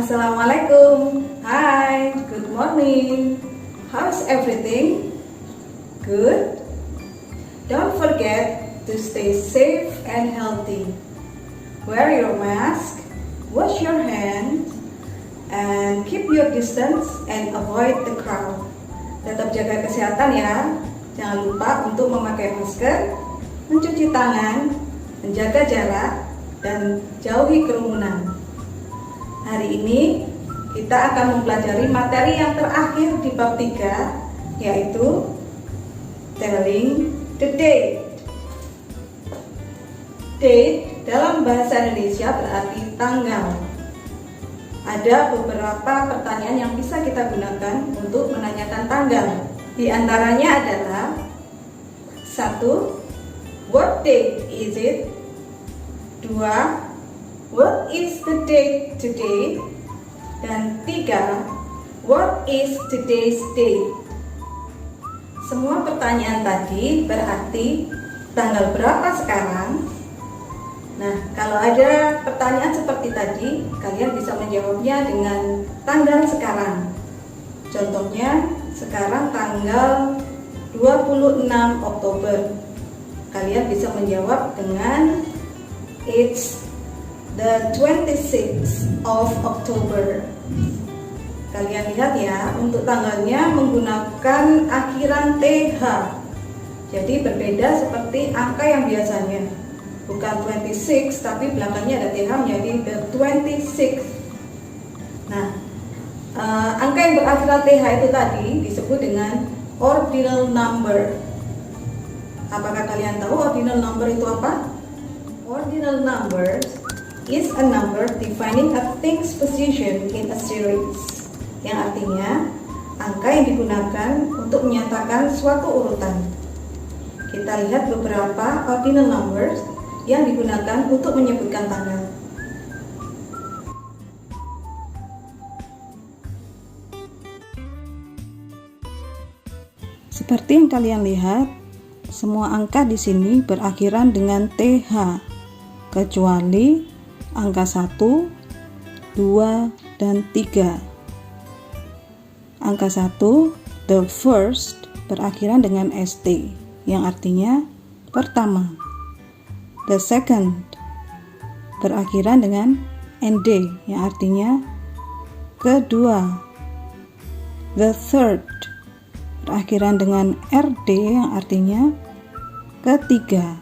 Assalamualaikum. Hi, good morning. How's everything? Good? Don't forget to stay safe and healthy. Wear your mask, wash your hands, and keep your distance and avoid the crowd. Tetap jaga kesehatan ya. Jangan lupa untuk memakai masker, mencuci tangan, menjaga jarak, dan jauhi kerumunan. Hari ini kita akan mempelajari materi yang terakhir di bab 3, yaitu telling the date. Date dalam bahasa Indonesia berarti tanggal. Ada beberapa pertanyaan yang bisa kita gunakan untuk menanyakan tanggal. Di antaranya adalah 1. What date is it? 2. What is the date today? Dan 3. What is today's date? Semua pertanyaan tadi berarti tanggal berapa sekarang? Nah, kalau ada pertanyaan seperti tadi, kalian bisa menjawabnya dengan tanggal sekarang. Contohnya, sekarang tanggal 26 Oktober. Kalian bisa menjawab dengan it's the 26th of October. Kalian lihat ya, untuk tanggalnya menggunakan akhiran TH. Jadi berbeda seperti angka yang biasanya. Bukan 26, tapi belakangnya ada TH menjadi the 26th. Nah, angka yang berakhiran TH itu tadi disebut dengan ordinal number. Apakah kalian tahu ordinal number itu apa? Ordinal number is a number defining a thing's position in a series. Yang artinya angka yang digunakan untuk menyatakan suatu urutan. Kita lihat beberapa ordinal numbers yang digunakan untuk menyebutkan tanggal. Seperti yang kalian lihat, semua angka di sini berakhiran dengan TH, kecuali angka 1, 2, dan 3. Angka 1, the first, berakhiran dengan ST, yang artinya pertama. The second, berakhiran dengan ND, yang artinya kedua. The third, berakhiran dengan RD, yang artinya ketiga.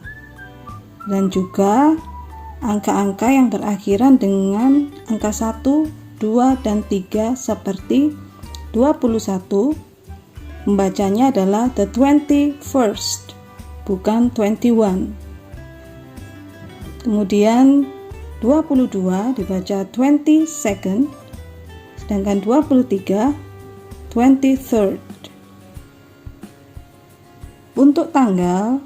Dan juga angka-angka yang berakhiran dengan angka 1, 2, dan 3 seperti 21, membacanya adalah the 21st, bukan 21. Kemudian 22 dibaca 22nd, sedangkan 23 23rd. Untuk tanggal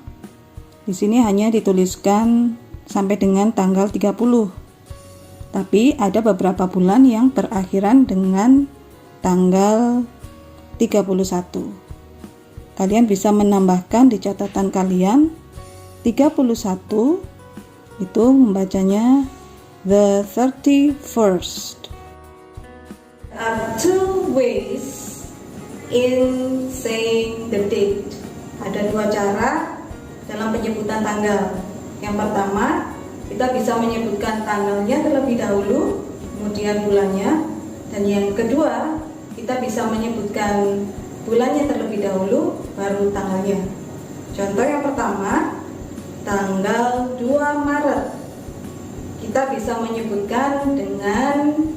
di sini hanya dituliskan sampai dengan tanggal 30. Tapi ada beberapa bulan yang berakhiran dengan tanggal 31. Kalian bisa menambahkan di catatan kalian 31 itu membacanya the 31st. There are two ways in saying the date. Ada dua cara dalam penyebutan tanggal. Yang pertama, kita bisa menyebutkan tanggalnya terlebih dahulu, kemudian bulannya. Dan yang kedua, kita bisa menyebutkan bulannya terlebih dahulu, baru tanggalnya. Contoh yang pertama, tanggal 2 Maret. Kita bisa menyebutkan dengan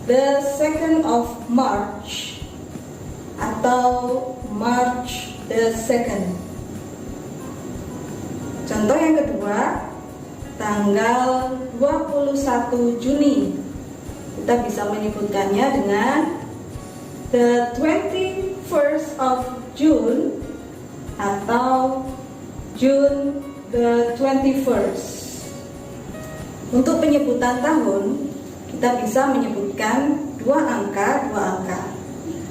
the 2nd of March atau March the 2nd. Contoh yang kedua, tanggal 21 Juni. Kita bisa menyebutkannya dengan the 21st of June atau June the 21st. Untuk penyebutan tahun, kita bisa menyebutkan dua angka.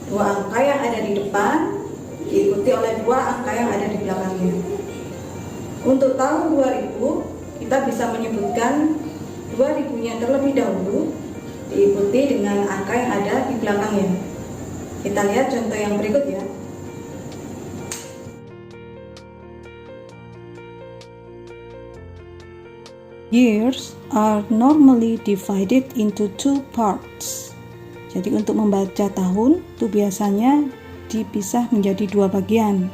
Dua angka yang ada di depan diikuti oleh dua angka yang ada di belakangnya. Untuk tahun 2000, kita bisa menyebutkan 2000-nya terlebih dahulu, diikuti dengan angka yang ada di belakangnya. Kita lihat contoh yang berikut ya. Years are normally divided into two parts. Jadi untuk membaca tahun itu biasanya dipisah menjadi dua bagian.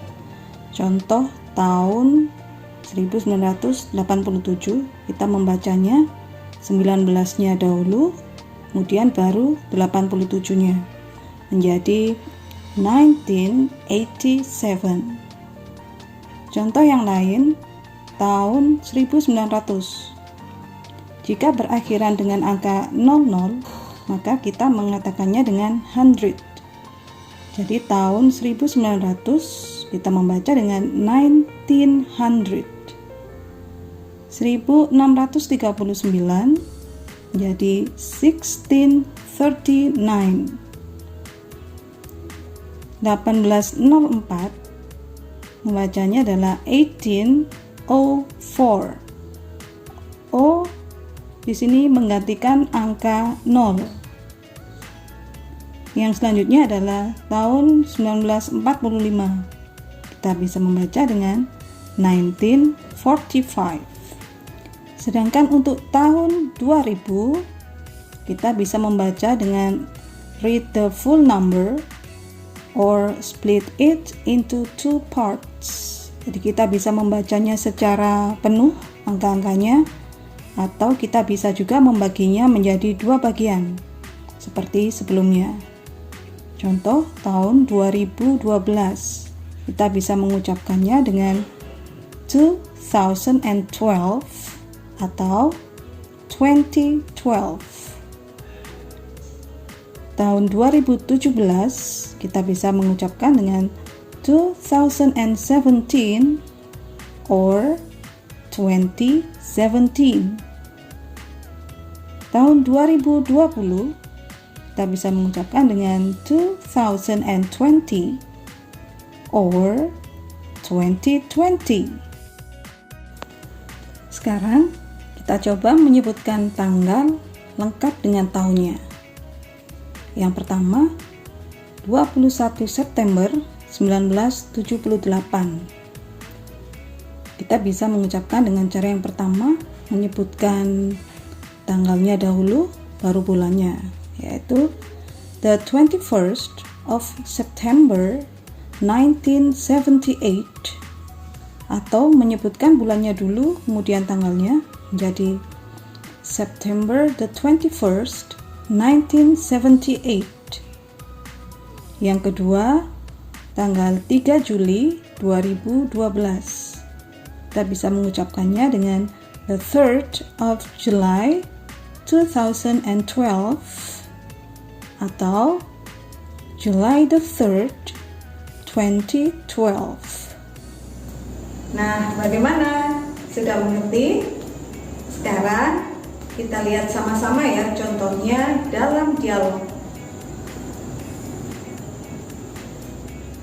Contoh tahun 1987 kita membacanya 19-nya dahulu, kemudian baru 87-nya menjadi 1987. Contoh yang lain, tahun 1900. Jika berakhiran dengan angka 00, maka kita mengatakannya dengan 100. Jadi tahun 1900 kita membaca dengan 1900. 1639 jadi 1639. 1804 membacanya adalah 1804. O di sini menggantikan angka 0. Yang selanjutnya adalah tahun 1945. Kita bisa membaca dengan 1945. Sedangkan untuk tahun 2000 kita bisa membaca dengan read the full number or split it into two parts. Jadi kita bisa membacanya secara penuh angka-angkanya, atau kita bisa juga membaginya menjadi dua bagian seperti sebelumnya. Contoh tahun 2012 kita bisa mengucapkannya dengan 2012 atau 2012. Tahun 2017 kita bisa mengucapkan dengan 2017 or 2017. Tahun 2020 kita bisa mengucapkan dengan 2020 or 2020. Sekarang kita coba menyebutkan tanggal lengkap dengan tahunnya. Yang pertama, 21 September 1978. Kita bisa mengucapkan dengan cara yang pertama, menyebutkan tanggalnya dahulu, baru bulannya, yaitu the 21st of September 1978, atau menyebutkan bulannya dulu, kemudian tanggalnya, menjadi September the 21st, 1978. Yang kedua, tanggal 3 Juli 2012. Kita bisa mengucapkannya dengan the 3rd of July 2012 atau July the 3rd 2012. Nah, bagaimana? Sudah mengerti? Sekarang kita lihat sama-sama ya contohnya dalam dialog.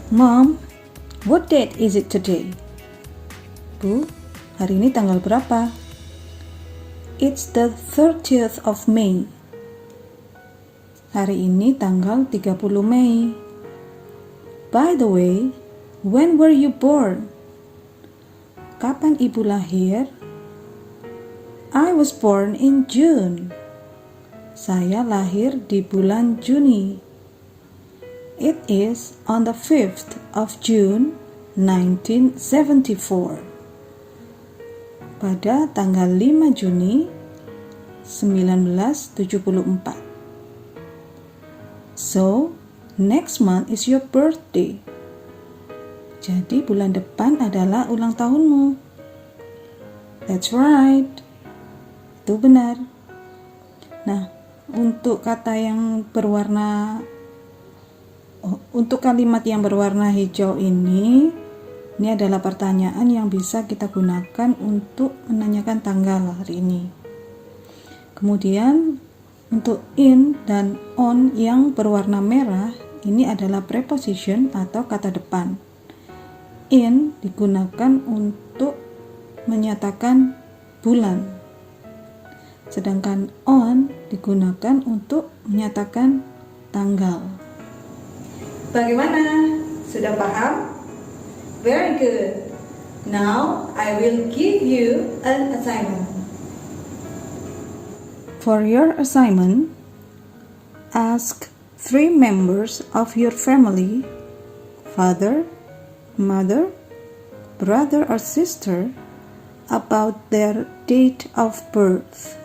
Mom, what date is it today? Bu, hari ini tanggal berapa? It's the 30th of May. Hari ini tanggal 30 Mei. By the way, when were you born? Kapan ibu lahir? I was born in June. Saya lahir di bulan Juni. It is on the 5th of June 1974. Pada tanggal 5 Juni 1974. So, next month is your birthday. Jadi bulan depan adalah ulang tahunmu. That's right. Itu benar. Nah, untuk kalimat yang berwarna hijau ini adalah pertanyaan yang bisa kita gunakan untuk menanyakan tanggal hari ini. Kemudian untuk in dan on yang berwarna merah, ini adalah preposition atau kata depan. In digunakan untuk menyatakan bulan. sedangkan on digunakan untuk menyatakan tanggal. Bagaimana? Sudah paham? Very good. Now I will give you an assignment. For your assignment, ask 3 members of your family, father, mother, brother or sister, about their date of birth.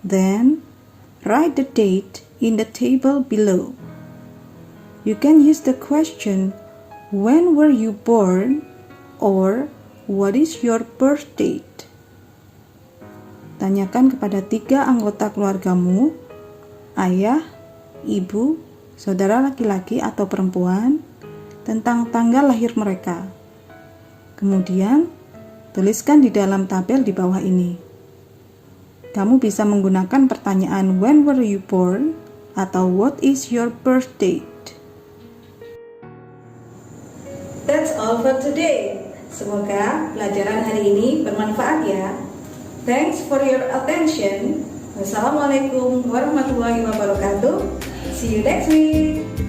Then, write the date in the table below. You can use the question, "When were you born?" or "What is your birth date?" Tanyakan kepada 3 anggota keluargamu, ayah, ibu, saudara laki-laki atau perempuan, tentang tanggal lahir mereka. Kemudian, tuliskan di dalam tabel di bawah ini. Kamu bisa menggunakan pertanyaan "When were you born?" atau "What is your birth date?" That's all for today. Semoga pelajaran hari ini bermanfaat ya. Thanks for your attention. Wassalamualaikum warahmatullahi wabarakatuh. See you next week.